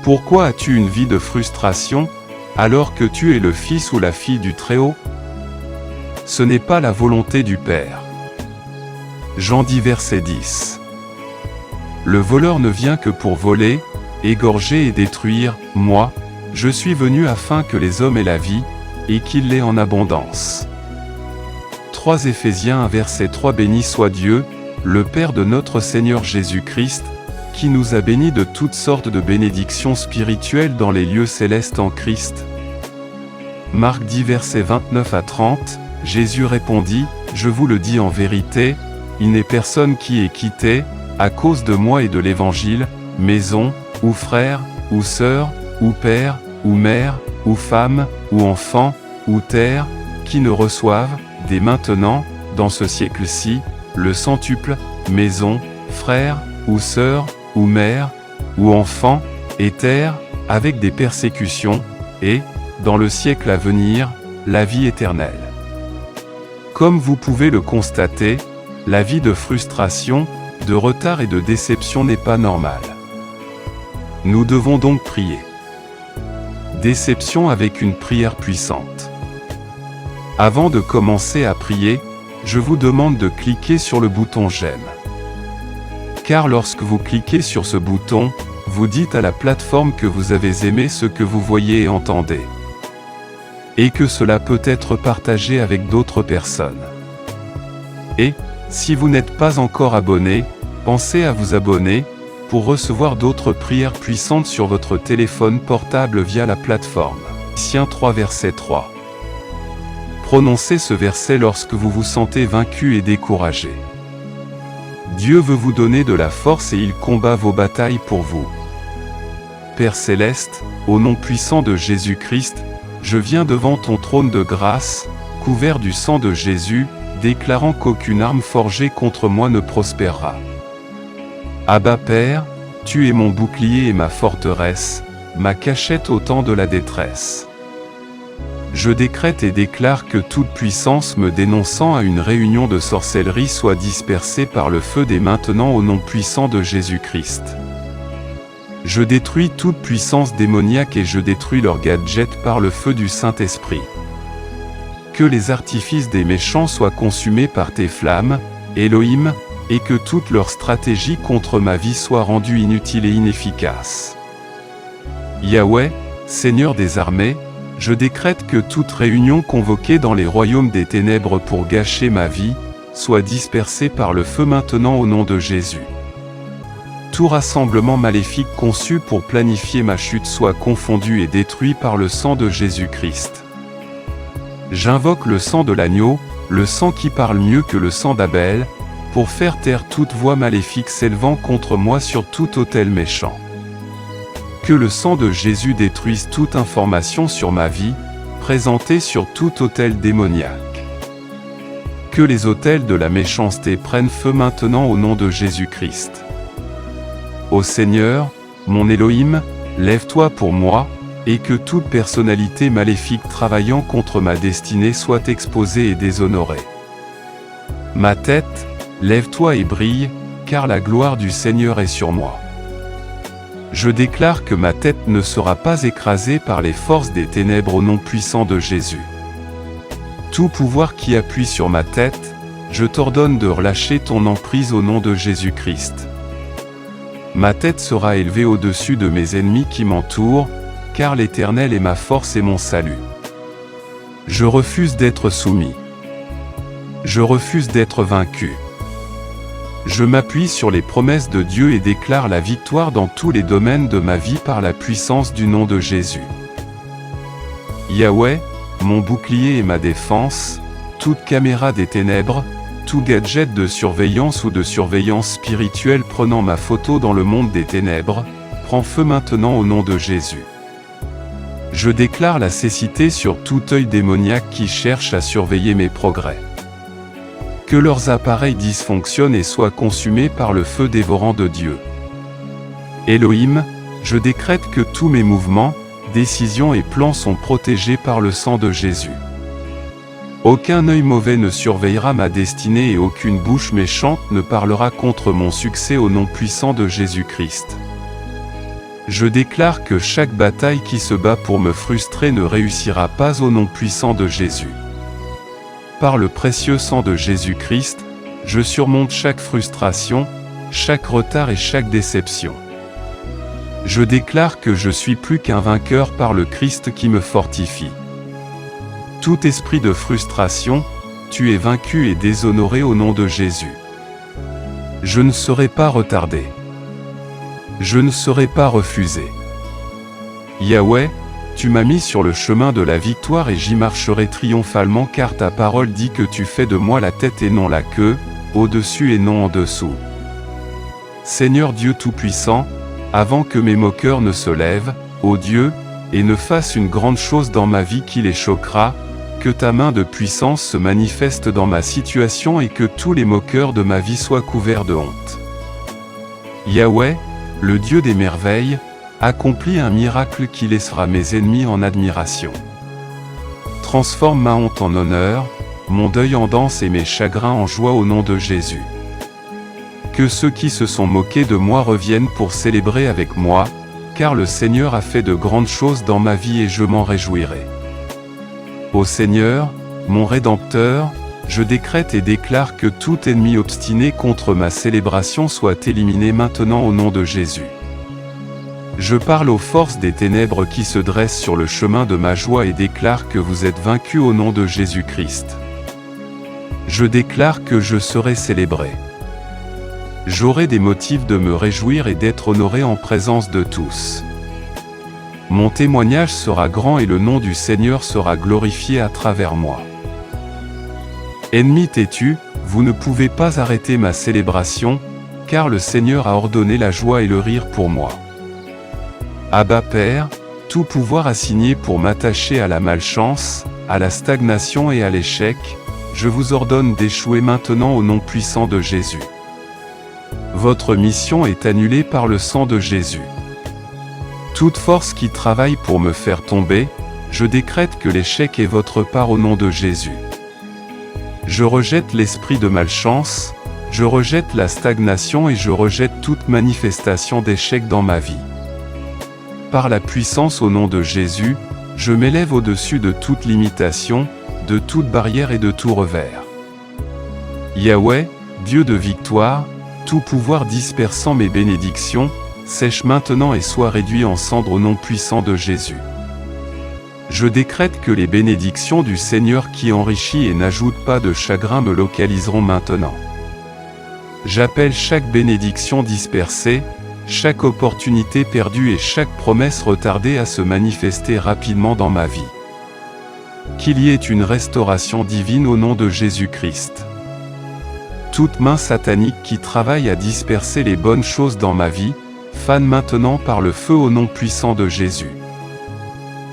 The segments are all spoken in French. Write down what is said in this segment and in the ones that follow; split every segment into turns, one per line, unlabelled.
Pourquoi as-tu une vie de frustration, alors que tu es le fils ou la fille du Très-Haut? Ce n'est pas la volonté du Père. Jean 10 verset 10. Le voleur ne vient que pour voler, égorger et détruire. Moi, je suis venu afin que les hommes aient la vie, et qu'ils l'aient en abondance. 3 Éphésiens 1 verset 3. Béni soit Dieu, le Père de notre Seigneur Jésus-Christ, qui nous a bénis de toutes sortes de bénédictions spirituelles dans les lieux célestes en Christ. Marc 10 versets 29 à 30, Jésus répondit, « Je vous le dis en vérité, il n'est personne qui ait quitté, à cause de moi et de l'Évangile, maison, ou frère, ou sœur, ou père, ou mère, ou femme, ou enfant, ou terre, qui ne reçoive, dès maintenant, dans ce siècle-ci, le centuple, maison, frère, ou sœur, ou mère, ou enfant, et terre, avec des persécutions, et, dans le siècle à venir, la vie éternelle. » Comme vous pouvez le constater, la vie de frustration, de retard et de déception n'est pas normale. Nous devons donc prier. Déception avec une prière puissante. Avant de commencer à prier, je vous demande de cliquer sur le bouton j'aime. Car lorsque vous cliquez sur ce bouton, vous dites à la plateforme que vous avez aimé ce que vous voyez et entendez. Et que cela peut être partagé avec d'autres personnes. Et, si vous n'êtes pas encore abonné, pensez à vous abonner, pour recevoir d'autres prières puissantes sur votre téléphone portable via la plateforme. Ephésiens 3 verset 3. Prononcez ce verset lorsque vous vous sentez vaincu et découragé. Dieu veut vous donner de la force et il combat vos batailles pour vous. Père Céleste, au nom puissant de Jésus-Christ, je viens devant ton trône de grâce, couvert du sang de Jésus, déclarant qu'aucune arme forgée contre moi ne prospérera. Abba Père, tu es mon bouclier et ma forteresse, ma cachette au temps de la détresse. Je décrète et déclare que toute puissance me dénonçant à une réunion de sorcellerie soit dispersée par le feu dès maintenant au nom puissant de Jésus-Christ. Je détruis toute puissance démoniaque et je détruis leurs gadgets par le feu du Saint-Esprit. Que les artifices des méchants soient consumés par tes flammes, Elohim, et que toute leur stratégie contre ma vie soit rendue inutile et inefficace. Yahweh, Seigneur des armées, je décrète que toute réunion convoquée dans les royaumes des ténèbres pour gâcher ma vie, soit dispersée par le feu maintenant au nom de Jésus. Tout rassemblement maléfique conçu pour planifier ma chute soit confondu et détruit par le sang de Jésus-Christ. J'invoque le sang de l'agneau, le sang qui parle mieux que le sang d'Abel, pour faire taire toute voix maléfique s'élevant contre moi sur tout autel méchant. Que le sang de Jésus détruise toute information sur ma vie, présentée sur tout autel démoniaque. Que les autels de la méchanceté prennent feu maintenant au nom de Jésus-Christ. Ô Seigneur, mon Elohim, lève-toi pour moi, et que toute personnalité maléfique travaillant contre ma destinée soit exposée et déshonorée. Ma tête, lève-toi et brille, car la gloire du Seigneur est sur moi. Je déclare que ma tête ne sera pas écrasée par les forces des ténèbres au nom puissant de Jésus. Tout pouvoir qui appuie sur ma tête, je t'ordonne de relâcher ton emprise au nom de Jésus-Christ. Ma tête sera élevée au-dessus de mes ennemis qui m'entourent, car l'Éternel est ma force et mon salut. Je refuse d'être soumis. Je refuse d'être vaincu. Je m'appuie sur les promesses de Dieu et déclare la victoire dans tous les domaines de ma vie par la puissance du nom de Jésus. Yahweh, mon bouclier et ma défense, toute caméra des ténèbres, tout gadget de surveillance ou de surveillance spirituelle prenant ma photo dans le monde des ténèbres, prend feu maintenant au nom de Jésus. Je déclare la cécité sur tout œil démoniaque qui cherche à surveiller mes progrès. Que leurs appareils dysfonctionnent et soient consumés par le feu dévorant de Dieu. Elohim, je décrète que tous mes mouvements, décisions et plans sont protégés par le sang de Jésus. Aucun œil mauvais ne surveillera ma destinée et aucune bouche méchante ne parlera contre mon succès au nom puissant de Jésus-Christ. Je déclare que chaque bataille qui se bat pour me frustrer ne réussira pas au nom puissant de Jésus. Par le précieux sang de Jésus-Christ, je surmonte chaque frustration, chaque retard et chaque déception. Je déclare que je suis plus qu'un vainqueur par le Christ qui me fortifie. Tout esprit de frustration, tu es vaincu et déshonoré au nom de Jésus. Je ne serai pas retardé. Je ne serai pas refusé. Yahweh, tu m'as mis sur le chemin de la victoire et j'y marcherai triomphalement car ta parole dit que tu fais de moi la tête et non la queue, au-dessus et non en dessous. Seigneur Dieu Tout-Puissant, avant que mes moqueurs ne se lèvent, ô Dieu, et ne fassent une grande chose dans ma vie qui les choquera, que ta main de puissance se manifeste dans ma situation et que tous les moqueurs de ma vie soient couverts de honte. Yahweh, le Dieu des merveilles, accomplis un miracle qui laissera mes ennemis en admiration. Transforme ma honte en honneur, mon deuil en danse et mes chagrins en joie au nom de Jésus. Que ceux qui se sont moqués de moi reviennent pour célébrer avec moi, car le Seigneur a fait de grandes choses dans ma vie et je m'en réjouirai. Ô Seigneur, mon Rédempteur, je décrète et déclare que tout ennemi obstiné contre ma célébration soit éliminé maintenant au nom de Jésus. Je parle aux forces des ténèbres qui se dressent sur le chemin de ma joie et déclare que vous êtes vaincus au nom de Jésus-Christ. Je déclare que je serai célébré. J'aurai des motifs de me réjouir et d'être honoré en présence de tous. Mon témoignage sera grand et le nom du Seigneur sera glorifié à travers moi. Ennemis têtus, vous ne pouvez pas arrêter ma célébration, car le Seigneur a ordonné la joie et le rire pour moi. Abba Père, tout pouvoir assigné pour m'attacher à la malchance, à la stagnation et à l'échec, je vous ordonne d'échouer maintenant au nom puissant de Jésus. Votre mission est annulée par le sang de Jésus. Toute force qui travaille pour me faire tomber, je décrète que l'échec est votre part au nom de Jésus. Je rejette l'esprit de malchance, je rejette la stagnation et je rejette toute manifestation d'échec dans ma vie. Par la puissance au nom de Jésus, je m'élève au-dessus de toute limitation, de toute barrière et de tout revers. Yahweh, Dieu de victoire, tout pouvoir dispersant mes bénédictions, sèche maintenant et soit réduit en cendres au nom puissant de Jésus. Je décrète que les bénédictions du Seigneur qui enrichit et n'ajoute pas de chagrin me localiseront maintenant. J'appelle chaque bénédiction dispersée, chaque opportunité perdue et chaque promesse retardée à se manifester rapidement dans ma vie. Qu'il y ait une restauration divine au nom de Jésus-Christ. Toute main satanique qui travaille à disperser les bonnes choses dans ma vie, fane maintenant par le feu au nom puissant de Jésus.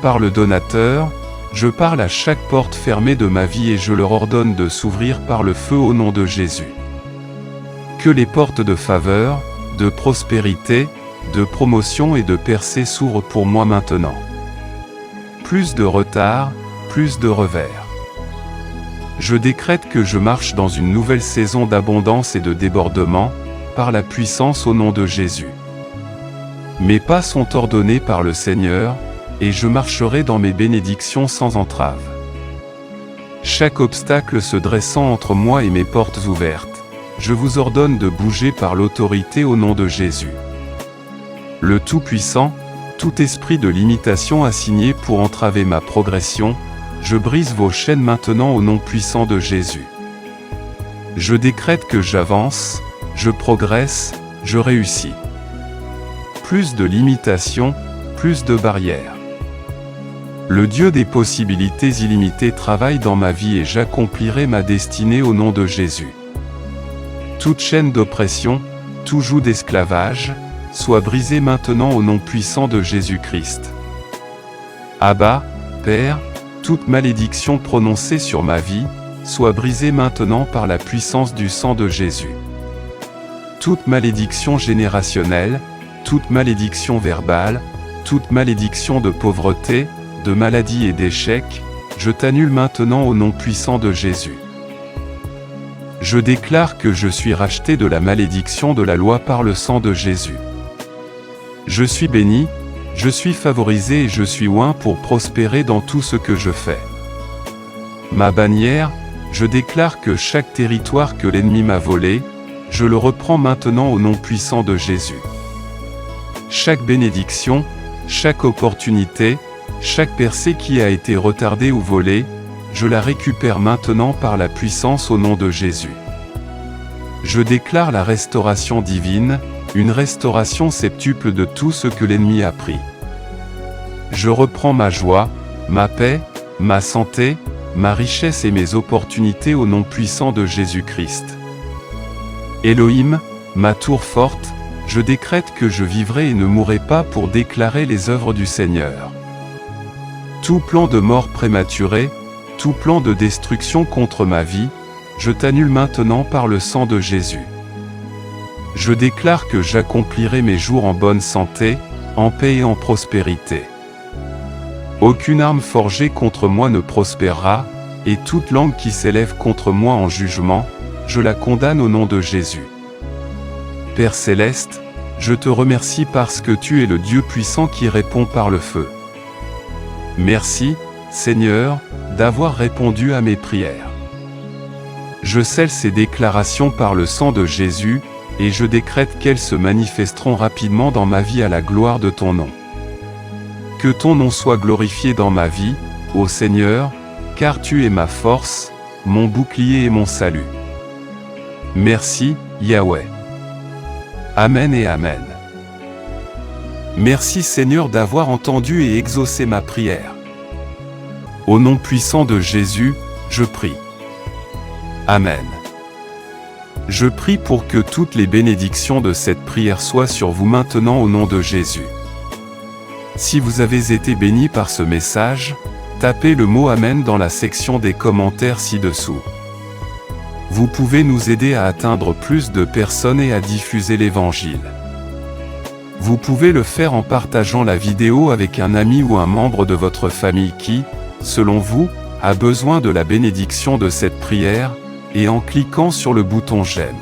Par le donateur, je parle à chaque porte fermée de ma vie et je leur ordonne de s'ouvrir par le feu au nom de Jésus. Que les portes de faveur, de prospérité, de promotion et de percée s'ouvrent pour moi maintenant. Plus de retard, plus de revers. Je décrète que je marche dans une nouvelle saison d'abondance et de débordement, par la puissance au nom de Jésus. Mes pas sont ordonnés par le Seigneur, et je marcherai dans mes bénédictions sans entrave. Chaque obstacle se dressant entre moi et mes portes ouvertes, je vous ordonne de bouger par l'autorité au nom de Jésus. Le Tout-Puissant, tout esprit de limitation assigné pour entraver ma progression, je brise vos chaînes maintenant au nom puissant de Jésus. Je décrète que j'avance, je progresse, je réussis. Plus de limitations, plus de barrières. Le Dieu des possibilités illimitées travaille dans ma vie et j'accomplirai ma destinée au nom de Jésus. Toute chaîne d'oppression, tout joug d'esclavage, soit brisée maintenant au nom puissant de Jésus-Christ. Abba, Père, toute malédiction prononcée sur ma vie, soit brisée maintenant par la puissance du sang de Jésus. Toute malédiction générationnelle, toute malédiction verbale, toute malédiction de pauvreté, de maladie et d'échec, je t'annule maintenant au nom puissant de Jésus. Je déclare que je suis racheté de la malédiction de la loi par le sang de Jésus. Je suis béni, je suis favorisé et je suis oint pour prospérer dans tout ce que je fais. Ma bannière, je déclare que chaque territoire que l'ennemi m'a volé, je le reprends maintenant au nom puissant de Jésus. Chaque bénédiction, chaque opportunité, chaque percée qui a été retardée ou volée, je la récupère maintenant par la puissance au nom de Jésus. Je déclare la restauration divine, une restauration septuple de tout ce que l'ennemi a pris. Je reprends ma joie, ma paix, ma santé, ma richesse et mes opportunités au nom puissant de Jésus-Christ. Élohim, ma tour forte, je décrète que je vivrai et ne mourrai pas pour déclarer les œuvres du Seigneur. Tout plan de mort prématurée, tout plan de destruction contre ma vie, je t'annule maintenant par le sang de Jésus. Je déclare que j'accomplirai mes jours en bonne santé, en paix et en prospérité. Aucune arme forgée contre moi ne prospérera, et toute langue qui s'élève contre moi en jugement, je la condamne au nom de Jésus. Père céleste, je te remercie parce que tu es le Dieu puissant qui répond par le feu. Merci, Seigneur, d'avoir répondu à mes prières. Je scelle ces déclarations par le sang de Jésus, et je décrète qu'elles se manifesteront rapidement dans ma vie à la gloire de ton nom. Que ton nom soit glorifié dans ma vie, ô Seigneur, car tu es ma force, mon bouclier et mon salut. Merci, Yahweh. Amen et Amen. Merci Seigneur d'avoir entendu et exaucé ma prière. Au nom puissant de Jésus, je prie. Amen. Je prie pour que toutes les bénédictions de cette prière soient sur vous maintenant au nom de Jésus. Si vous avez été béni par ce message, tapez le mot Amen dans la section des commentaires ci-dessous. Vous pouvez nous aider à atteindre plus de personnes et à diffuser l'Évangile. Vous pouvez le faire en partageant la vidéo avec un ami ou un membre de votre famille qui, selon vous, a besoin de la bénédiction de cette prière, et en cliquant sur le bouton j'aime.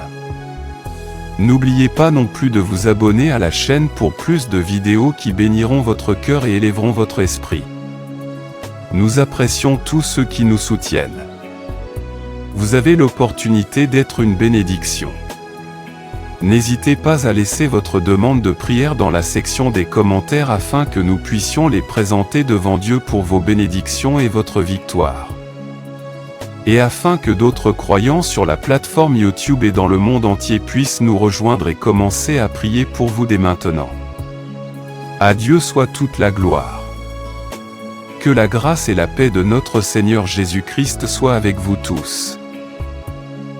N'oubliez pas non plus de vous abonner à la chaîne pour plus de vidéos qui béniront votre cœur et élèveront votre esprit. Nous apprécions tous ceux qui nous soutiennent. Vous avez l'opportunité d'être une bénédiction. N'hésitez pas à laisser votre demande de prière dans la section des commentaires afin que nous puissions les présenter devant Dieu pour vos bénédictions et votre victoire. Et afin que d'autres croyants sur la plateforme YouTube et dans le monde entier puissent nous rejoindre et commencer à prier pour vous dès maintenant. À Dieu soit toute la gloire. Que la grâce et la paix de notre Seigneur Jésus-Christ soient avec vous tous.